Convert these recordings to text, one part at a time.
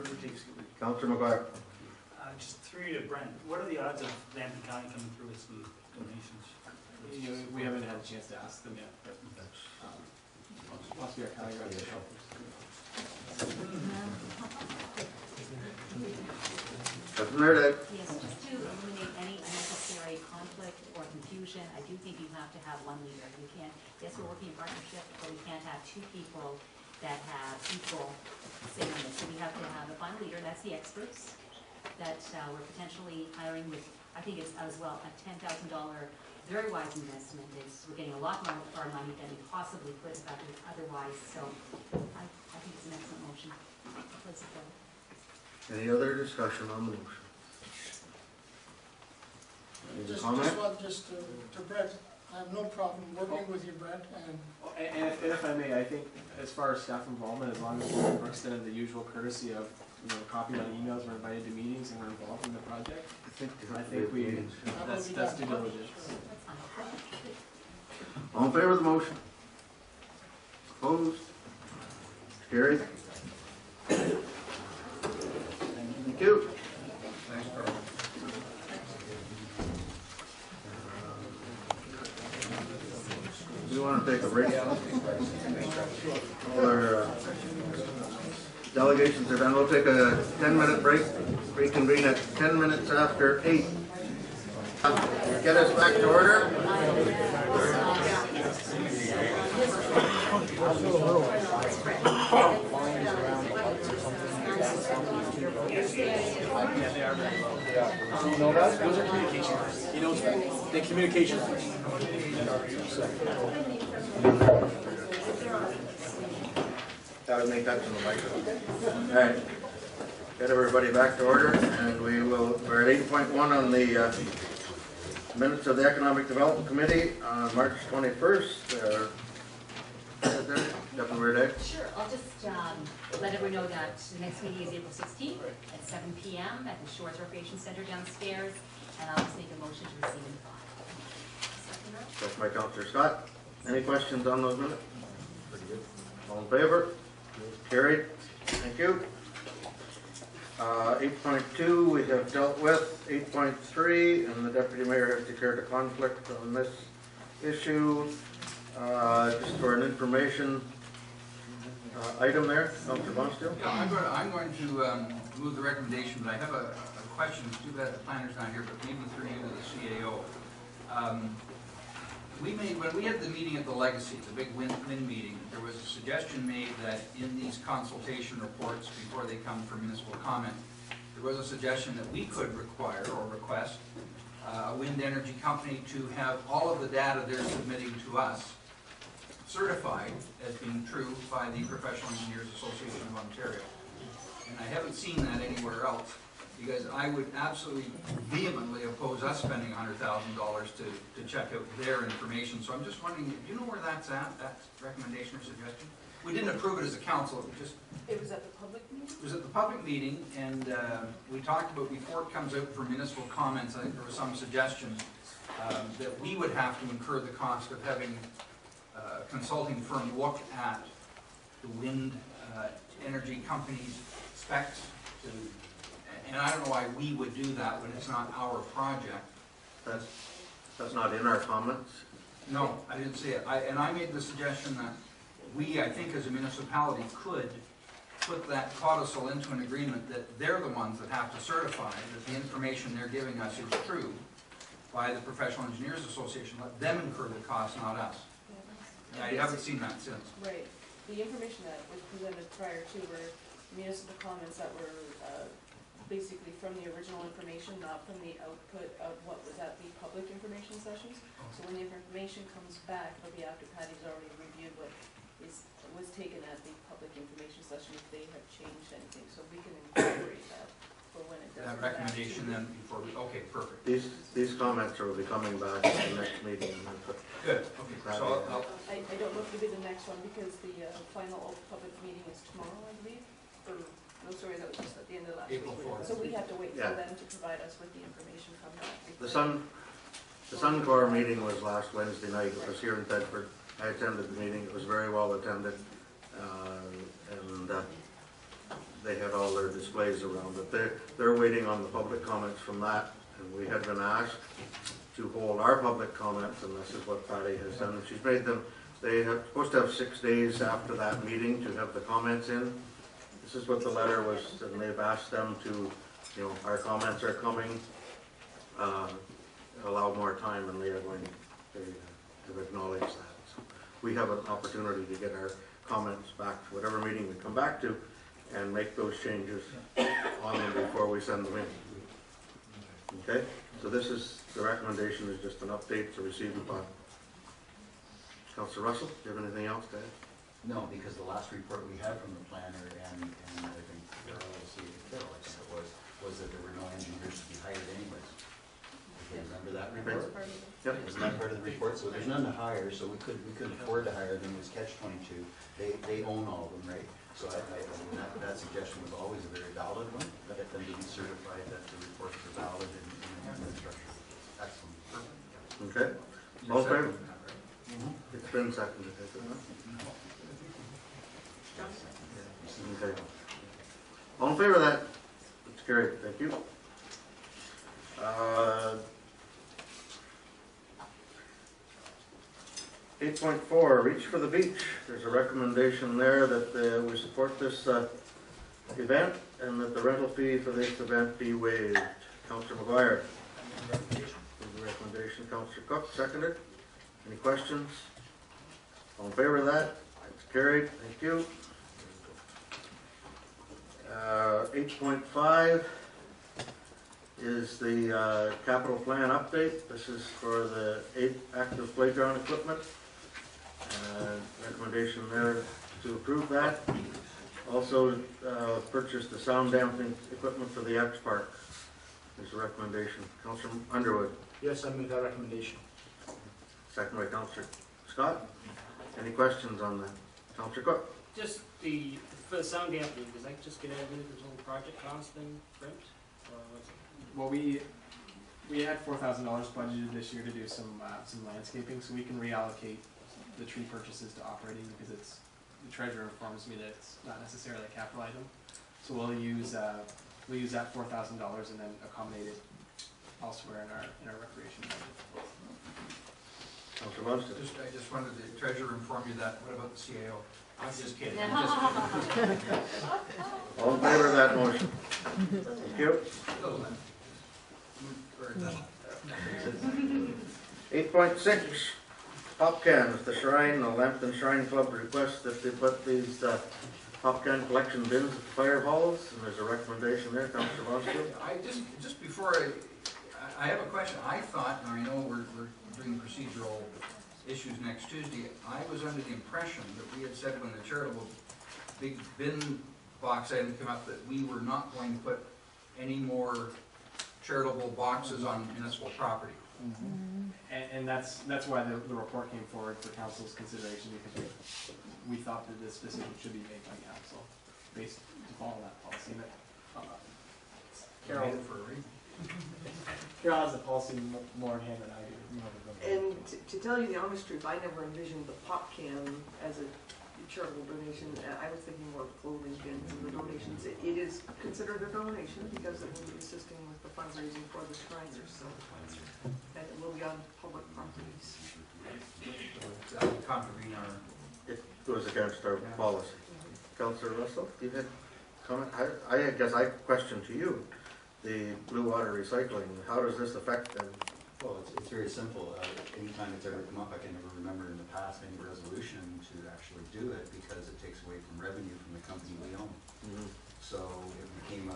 whatever it takes. Councillor McGuire. Just three to Brent. What are the odds of Lambton County coming through with some donations? We haven't had a chance to ask them yet, but possibly our county reps will help us. Yes, just to eliminate any unnecessary conflict or confusion, I do think you have to have one leader. You can't, yes, we're working in partnership, but we can't have two people that have equal say on this. So we have to have a final leader, that's the experts that we're potentially hiring with, I think it's as well a $10,000 very wise investment. We're getting a lot more for our money than we possibly could have otherwise. So I think it's an excellent motion. Please support it. Any other discussion on the motion? Just to Brett, I have no problem working with you, Brett, And if I may, I think as far as staff involvement, as long as we're extended the usual courtesy of copied on emails, we're invited to meetings and we're involved in the project. I think we that's due diligence. All in favor of the motion? Opposed? Carried. Thank you. Thanks, Carl. We want to take a break. All our delegations are done. We'll take a 10-minute break. Reconvene at 10 minutes after 8. Get us back to order. No, those are communications. He knows that. The communications. That would make that to the microphone. All right. Get everybody back to order, and we're at 8.1 on the minutes of the Economic Development Committee on March 21st. Sure, I'll just let everyone know that the next meeting is April 16th at 7 p.m. at the Shores Recreation Center downstairs, and I'll just make a motion to receive and file. Second by Councillor Scott. Any questions on those minutes? All in favor? Carried. Thank you. 8.2 we have dealt with. 8.3, and the Deputy Mayor has declared a conflict on this issue. Just for an information item there, Councillor Bonsteel. Yeah, I'm going to move the recommendation, but I have a question. It's too bad the planner's not here, but maybe through you to the CAO. When we had the meeting at the Legacy, the big WIN meeting, there was a suggestion made that in these consultation reports, before they come for municipal comment, there was a suggestion that we could require or request a wind energy company to have all of the data they're submitting to us certified as being true by the Professional Engineers Association of Ontario. And I haven't seen that anywhere else, because I would absolutely vehemently oppose us spending $100,000 to check out their information. So I'm just wondering, do you know where that's at, that recommendation or suggestion? We didn't approve it as a council, it was at the public meeting? It was at the public meeting, and we talked about, before it comes out for municipal comments, I think there was some suggestion that we would have to incur the cost of having a consulting firm look at the wind energy company's specs. And I don't know why we would do that when it's not our project. That's not in our comments. No, I didn't see it. And I made the suggestion that we, I think as a municipality, could put that codicil into an agreement that they're the ones that have to certify that the information they're giving us is true by the Professional Engineers Association. Let them incur the cost, not us. Yeah, I haven't seen that since. Right. The information that was presented prior to were municipal comments that were basically from the original information, not from the output of what was at the public information sessions. So when the information comes back, it'll be after Patty's already reviewed what was taken at the public information session, if they have changed anything. So we can incorporate that for when it does. That recommendation then before we, okay, perfect. These comments will be coming back at the next meeting. Good, okay. So I don't know if it'll be the next one, because the final public meeting is tomorrow, I believe. No, sorry, that was just at the end of last week. April 4th. So we have to wait for them to provide us with the information from that. The Suncor meeting was last Wednesday night. It was here in Bedford. I attended the meeting. It was very well attended. And they had all their displays around it. They're waiting on the public comments from that, and we had been asked to hold our public comments, and this is what Patty has done. She's made them, they are supposed to have 6 days after that meeting to have the comments in. This is what the letter was, and they've asked them to, you know, our comments are coming, allow more time, and they are going, they have acknowledged that. So we have an opportunity to get our comments back to whatever meeting we come back to and make those changes on them before we send them in. Okay, so this is, the recommendation is just an update to receive the file. Councillor Russell, do you have anything else to add? No, because the last report we had from the planner and I think Carol, I think it was that there were no engineers to be hired anyways. Do you remember that report? Yep. Wasn't that part of the report? So there's none to hire, so we couldn't afford to hire them. It was catch-22. They own all of them, right? So I mean, that suggestion was always a very valid one, but get them to be certified that the reports are valid and the structure. Excellent. Okay. You're All in favor? seconding that, right? It's been seconded, has it not? Okay. All in favor of that? It's carried, thank you. 8.4, Reach for the Beach. There's a recommendation there that we support this event and that the rental fee for this event be waived. Councillor McGuire. Recommendation. Councillor Cook, seconded. Any questions? All in favor of that? It's carried. Thank you. 8.5 is the capital plan update. This is for the 8 active playground equipment. Recommendation there to approve that. Also purchase the sound damping equipment for the X Park. There's a recommendation. Councillor Underwood. Yes, I move that recommendation. Second by Councillor Scott. Any questions on that? Councillor Cook. Just for the sound dampening, does that just get added into the whole project cost thing, Brent? Or was it? Well, we had $4,000 budgeted this year to do some landscaping, so we can reallocate the tree purchases to operating because the treasurer informs me that it's not necessarily a capital item. So we'll use that $4,000 and then accommodate it elsewhere in our recreation budget. Councillor Munster. I just wanted the treasurer inform you that. What about the CAO? I'm just kidding. All in favor of that motion? Thank you. 8.6, pop cans. The Shrine, the Lambton Shrine Club requests that they put these pop can collection bins at the fire halls, and there's a recommendation there. Councillor Munster. I just before I have a question. I thought, and I know we're doing procedural issues next Tuesday, I was under the impression that we had said when the charitable big bin box item came up that we were not going to put any more charitable boxes on municipal property. And that's why the report came forward for council's consideration, because we thought that this decision should be made by council based to follow that policy. Carol, for a reason. Carol has the policy more in hand than I do. And to tell you the honest truth, I never envisioned the pop can as a charitable donation. I was thinking more of clothing bins and the donations. It is considered a donation because it will be assisting with the fundraising for the Shriners. So, and it will be on public properties. That would contravene our. It goes against our policy. Councillor Russell, you had comment? I guess I question to you the blue water recycling. How does this affect them? Well, it's very simple. Anytime it's ever come up, I can never remember in the past any resolution to actually do it because it takes away from revenue from the company we own. So it became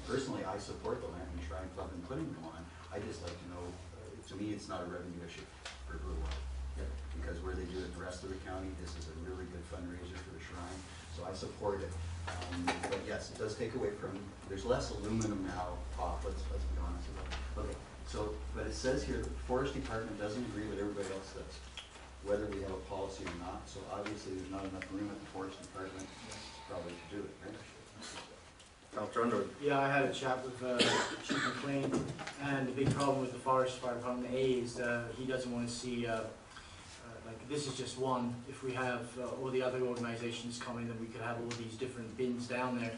personally, I support the Lambton Shrine Club in putting them on. I just like to know, to me, it's not a revenue issue for Blue Water. Because where they do it the rest of the county, this is a really good fundraiser for the shrine. So I support it. But yes, it does take away from, there's less aluminum now off, let's be honest about it. Okay. So, but it says here that the Forest Department doesn't agree with everybody else does, whether we have a policy or not. So obviously there's not enough room at the Forest Department probably to do it, right? Councillor Underwood. Yeah, I had a chat with Chief McLean, and the big problem with the Forest Fire Department is he doesn't want to see, like this is just one. If we have all the other organizations coming, then we could have all these different bins down there.